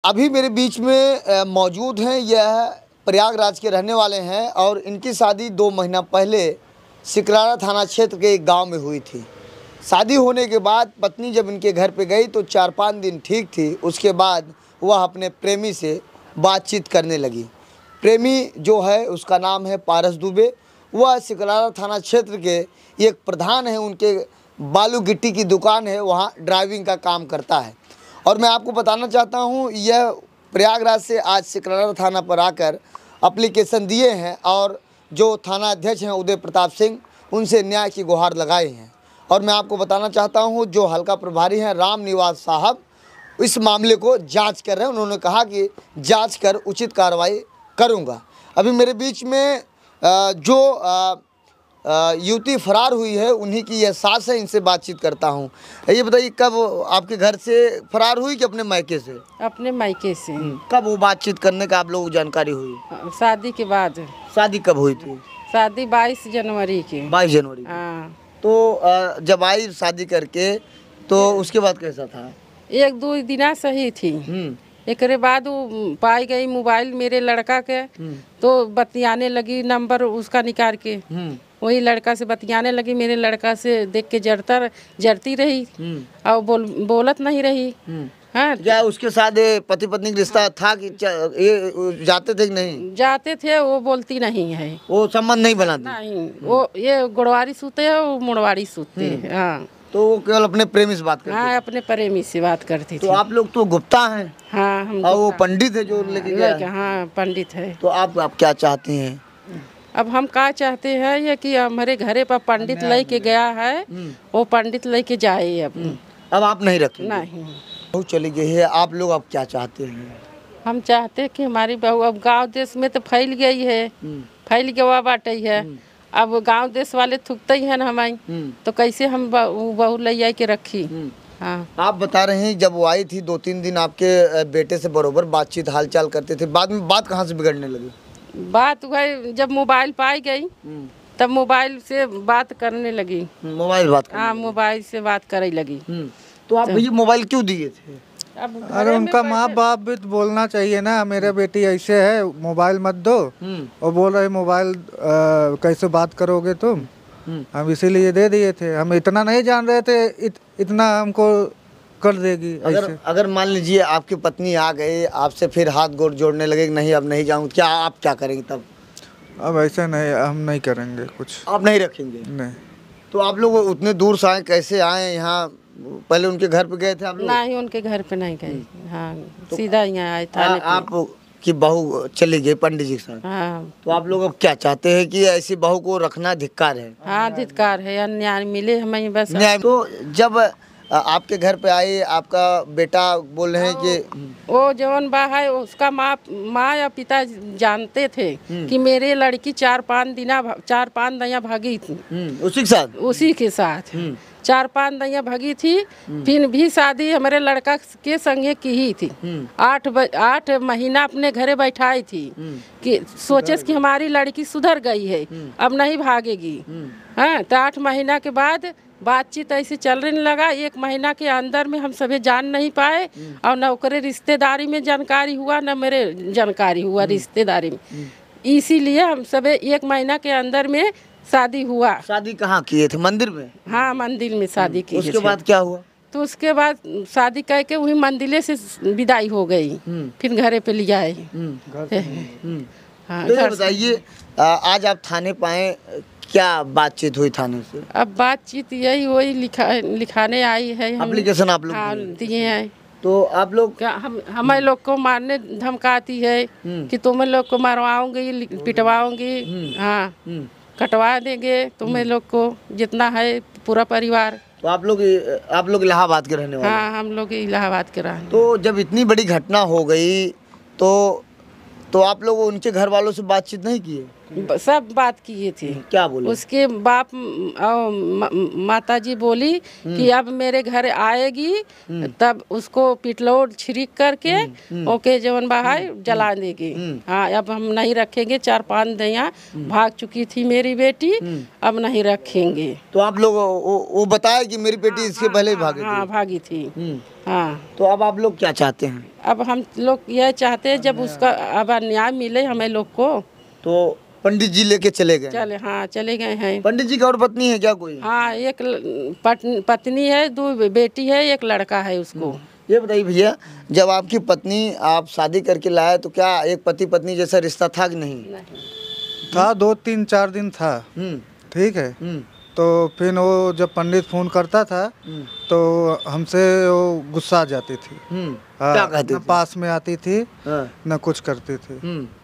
अभी मेरे बीच में मौजूद हैं, यह प्रयागराज के रहने वाले हैं और इनकी शादी 2 महीना पहले सिकरारा थाना क्षेत्र के एक गांव में हुई थी। शादी होने के बाद पत्नी जब इनके घर पे गई तो 4-5 दिन ठीक थी। उसके बाद वह अपने प्रेमी से बातचीत करने लगी। प्रेमी जो है उसका नाम है पारस दुबे। वह सिकरारा थाना क्षेत्र के एक प्रधान है, उनके बालू गिट्टी की दुकान है, वहाँ ड्राइविंग का काम करता है। और मैं आपको बताना चाहता हूँ, यह प्रयागराज से आज सिकरारा थाना पर आकर एप्लीकेशन दिए हैं और जो थाना अध्यक्ष हैं उदय प्रताप सिंह, उनसे न्याय की गुहार लगाई हैं। और मैं आपको बताना चाहता हूँ, जो हल्का प्रभारी हैं राम निवास साहब, इस मामले को जांच कर रहे हैं। उन्होंने कहा कि जांच कर उचित कार्रवाई करूँगा। अभी मेरे बीच में जो युवती फरार हुई है उन्हीं की यह सास है, इनसे बातचीत करता हूँ। ये बताइए, कब आपके घर से फरार हुई कि अपने मायके से? अपने मायके से। कब वो बातचीत करने का आप लोगों को जानकारी हुई? शादी के बाद। शादी कब हुई थी? शादी 22 जनवरी की। 22 जनवरी। हाँ। तो जब आई शादी करके तो उसके बाद कैसा था? 1-2 दिना सही थी। एक बाद वो पाई गई मोबाइल मेरे लड़का के, तो बतियाने लगी, नंबर उसका निकाल के वही लड़का से बतियाने लगी। मेरे लड़का से देख के जरती रही और बोलत नहीं रही। हाँ, क्या उसके साथ पति पत्नी का रिश्ता था कि ये जाते थे कि नहीं? जाते थे, वो बोलती नहीं है, वो संबंध नहीं बनाती? नहीं, वो ये गुड़वारी सूते है, वो मुड़वारी सूते है। हाँ, तो वो केवल अपने प्रेमी से बात करती? हाँ, अपने प्रेमी से बात करती थी। तो आप लोग तो गुप्ता हैं। हाँ, हम और वो पंडित है जो लेके गया? हाँ, पंडित है। तो आप क्या चाहती हैं? अब हम क्या चाहते हैं ये कि हमारे घरे पर पंडित लेके गया है, वो पंडित लेके जाए। अब आप नहीं रखेंगे? नहीं, बहू चली गई है, आप लोग अब क्या चाहते हैं? हम चाहते हैं कि हमारी बहू, अब गांव देश में तो फैल गई है, फैल गया बाटे है। अब गांव देश वाले थुकते ही है ना हमारी, तो कैसे हम बहू ले आई के रखी? हाँ। आप बता रहे हैं जब वो आई थी 2-3 दिन आपके बेटे से बरोबर बातचीत हालचाल करते थे, बाद में बात कहाँ से बिगड़ने लगी? बात हुई जब मोबाइल पाई गई तब मोबाइल से बात करने लगी। मोबाइल बात? हाँ, मोबाइल से बात करे लगी। तो आप भैया मोबाइल क्यों दिए थे? अरे उनका माँ बाप भी तो बोलना चाहिए ना, मेरे बेटी ऐसे है, मोबाइल मत दो। और बोल रहे मोबाइल कैसे बात करोगे तुम? हम इसीलिए दे दिए थे। हम इतना नहीं जान रहे थे इतना हमको कर देगी। अगर मान लीजिए आपकी पत्नी आ गई, आपसे फिर हाथ गोड़ जोड़ने लगे, नहीं अब नहीं जाऊँ, क्या आप क्या करेंगे तब? अब ऐसे नहीं, हम नहीं करेंगे कुछ। आप नहीं रखेंगे? नहीं। तो आप लोग उतने दूर से आए, कैसे आए यहाँ? पहले उनके घर पे गए थे आप लोग? नहीं, उनके घर पे नहीं गए। हाँ, सीधा यहाँ आए था। आप की बहू चली गई पंडित जी के साथ। हाँ। तो आप लोग अब क्या चाहते हैं कि ऐसी बहू को रखना धिक्कार है? हाँ, धिक्कार है, न्याय मिले हमें बस। न्याय। तो जब आपके घर पे आए, आपका बेटा बोल रहे हैं कि वो जवन बा है उसका माँ या पिता जानते थे कि मेरे लड़की 4-5 दिना भागी थी। उसी के साथ 4-5 दिना भागी थी। फिर भी शादी हमारे लड़का के संगे की ही थी। 8 महीना अपने घरे बैठाई थी कि सोचे कि हमारी लड़की सुधर गई है, अब नहीं भागेगी। हाँ, तो 8 महीना के बाद बातचीत ऐसे चलने लगा। 1 महीना के अंदर में हम सभी जान नहीं पाए और न ओकरे रिश्तेदारी में जानकारी हुआ, न मेरे जानकारी हुआ रिश्तेदारी में। इसीलिए हम सभी 1 महीना के अंदर में शादी हुआ। शादी कहाँ किए थे? मंदिर में? हाँ, मंदिर में शादी की। उसके बाद क्या हुआ? तो उसके बाद शादी करके वही मंदिर से विदाई हो गई, फिर घरे पे ले आए। हाँ, तो बताइए, आज आप थाने पाए, क्या बातचीत हुई थाने से? अब बातचीत यही वही लिखाने आई है। एप्लीकेशन आप लोग दिए हैं। तो आप लोग क्या हमें लोग को मारने धमकाती है कि तुम लोग को मारवाऊंगी, पिटवाऊंगी। हाँ, कटवा देंगे तुम्हें लोग को, जितना है पूरा परिवार। तो आप लोग इलाहाबाद के रहने वाले? हाँ, हम लोग इलाहाबाद के रहने। तो जब इतनी बड़ी घटना हो गई तो आप लोग उनके घर वालों से बातचीत नहीं किए? सब बात किए थे। क्या बोले? उसके बाप और माता जी बोली कि अब मेरे घर आएगी तब उसको पिटलोड छिड़क करके ओके जवन बहाय जला देगी। हाँ, अब हम नहीं रखेंगे। 4-5 दैया भाग चुकी थी मेरी बेटी, अब नहीं रखेंगे। तो आप लोग वो बताया कि मेरी बेटी इसके पहले ही भागी हाँ, थी? भागी थी। हाँ, तो अब आप लोग क्या चाहते हैं? अब हम लोग यह चाहते हैं जब उसका अब न्याय मिले हमें लोग को। तो पंडित जी लेके चले गए? चले, हाँ चले गए हैं। पंडित जी की और पत्नी है क्या कोई? हाँ, एक पत्नी है, 2 बेटी है, एक लड़का है उसको। ये बताइए भैया, जब आपकी पत्नी आप शादी करके लाए तो क्या एक पति पत्नी जैसा रिश्ता था कि नहीं? था, 2-3-4 दिन था। ठीक है। तो फिर वो जब पंडित फोन करता था तो हमसे वो गुस्सा आ जाती थी। क्या कहती न थी? पास में आती थी हाँ। न कुछ करती थी।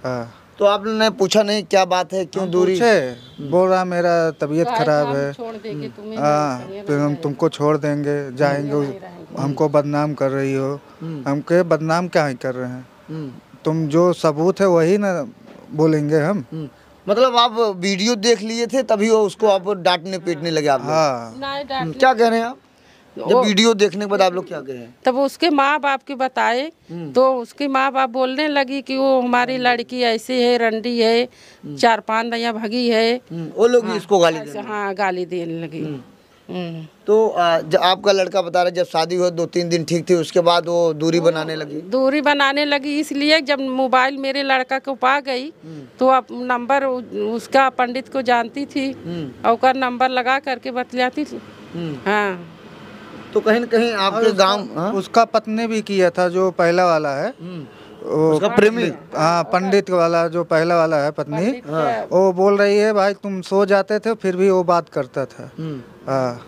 हाँ। तो आपने पूछा नहीं क्या बात है, क्यों दूरी? पूछे, बोल रहा मेरा तबीयत खराब है। छोड़ देगी तुम्हें। हाँ, फिर हम तुमको छोड़ देंगे, जाएंगे, हमको बदनाम कर रही हो। हमके बदनाम क्या ही कर रहे हैं? तुम जो सबूत है वही ना बोलेंगे हम। मतलब आप वीडियो देख लिए थे तभी वो उसको आप डांटने पीटने लगे आप लोग? हाँ। क्या कह रहे हैं आप? जब वीडियो देखने के बाद आप लोग क्या कहे? तब उसके माँ बाप के बताए तो उसके माँ बाप बोलने लगी कि वो हमारी लड़की ऐसी है, रंडी है, 4-5 दैया भगी है। वो लोग भी इसको गाली देने? हाँ, गाली देने लगी। तो आपका लड़का बता रहा है जब शादी हुई 2-3 दिन ठीक थी, उसके बाद वो दूरी बनाने लगी? दूरी बनाने लगी इसलिए जब मोबाइल मेरे लड़का को पा गई तो अब नंबर उसका पंडित को जानती थी और उसका नंबर लगा करके बतलाती थी। हाँ, तो कहीं न कहीं आपके गांव उसका पत्नी भी किया था, जो पहला वाला है उसका प्रेमी? हाँ, पंडित वाला जो पहला वाला है पत्नी, वो बोल रही है भाई तुम सो जाते थे फिर भी वो बात करता था। हाँ।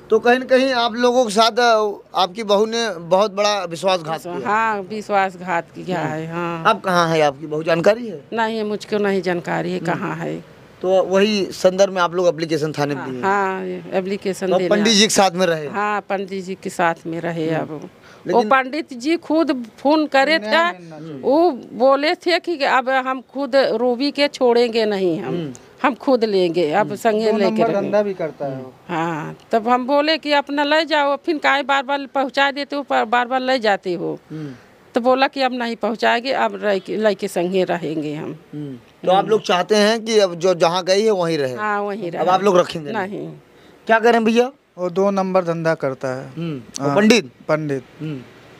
तो कहीं न कहीं आप लोगों के साथ आपकी बहू ने बहुत बड़ा विश्वासघात किया? हाँ, विश्वासघात किया है। हाँ। अब कहाँ है आपकी बहू, जानकारी है? नहीं, मुझको नहीं जानकारी है कहाँ है। तो वही संदर्भ में आप लोग एप्लीकेशन थाने में दिए? हाँ, एप्लीकेशन तो देने पंडित जी के साथ में रहे? हाँ, पंडित जी के साथ में रहे। अब वो पंडित जी खुद फोन करे थे, वो बोले थे कि अब हम खुद रूबी के छोड़ेंगे नहीं, हम खुद लेंगे, अब संगे लेके धंधा भी करता है वो। हाँ, तब हम बोले कि अपना ले जाओ, फिर काहे बार बार पहुँचा देते हो, बार बार ले जाते हो। तो बोला कि अब नहीं पहुँचाएंगे, अब लड़के संगे रहेंगे हम। तो आप लोग चाहते हैं कि अब जो जहाँ गई है वहीं रहे? हाँ, वहीं रहे। अब आप लोग रखेंगे नहीं? क्या करें भैया? वो 2 नंबर धंधा करता है। वो पंडित?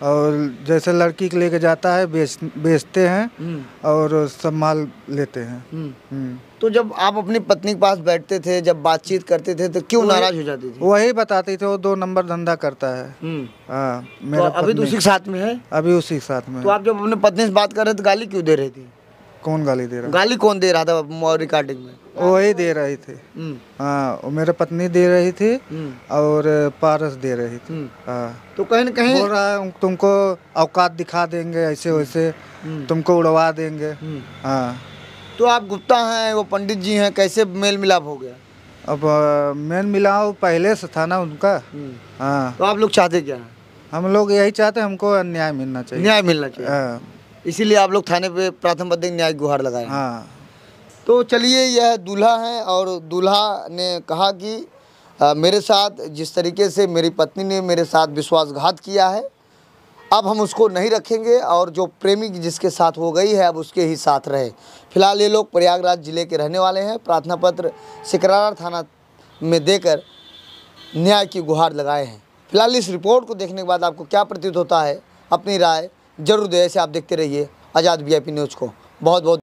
और जैसे लड़की के लेके जाता है, बेचते हैं और सब माल लेते हैं। तो जब आप अपनी पत्नी के पास बैठते थे, जब बातचीत करते थे तो क्यों नाराज हो जाती थी? वही बताती थे वो 2 नंबर धंधा करता है। हाँ, तो मेरा अभी तो उसी के साथ में है? अभी उसी के साथ में। तो आप जब अपने पत्नी से बात कर रहे थे गाली क्यों दे रही थी? कौन गाली दे रहा? गाली कौन दे रहा था रिकॉर्डिंग में? वही दे रही थी। हाँ, वो मेरे पत्नी दे रही थी और पारस दे रही थी। हाँ। तो कहीं न कहीं बोल रहा है तुमको औकात दिखा देंगे, ऐसे वैसे तुमको उड़वा देंगे। हाँ। तो आप गुप्ता हैं, वो पंडित जी हैं, कैसे मेल मिलाप हो गया? अब मेल मिलाप पहले से था ना उनका। हाँ। तो आप लोग चाहते क्या हैं? हम लोग यही चाहते हैं, हमको न्याय मिलना चाहिए। न्याय मिलना चाहिए। हाँ। इसीलिए आप लोग थाने पे प्रथम पद न्याय गुहार लगाए? हाँ। तो चलिए, यह दूल्हा है और दूल्हा ने कहा कि मेरे साथ जिस तरीके से मेरी पत्नी ने मेरे साथ विश्वासघात किया है, अब हम उसको नहीं रखेंगे और जो प्रेमी जिसके साथ हो गई है अब उसके ही साथ रहे। फिलहाल ये लोग प्रयागराज जिले के रहने वाले हैं। प्रार्थना पत्र सिकरारा थाना में देकर न्याय की गुहार लगाए हैं। फिलहाल इस रिपोर्ट को देखने के बाद आपको क्या प्रतीत होता है, अपनी राय जरूर दें। ऐसे आप देखते रहिए आज़ाद VIP न्यूज़ को। बहुत बहुत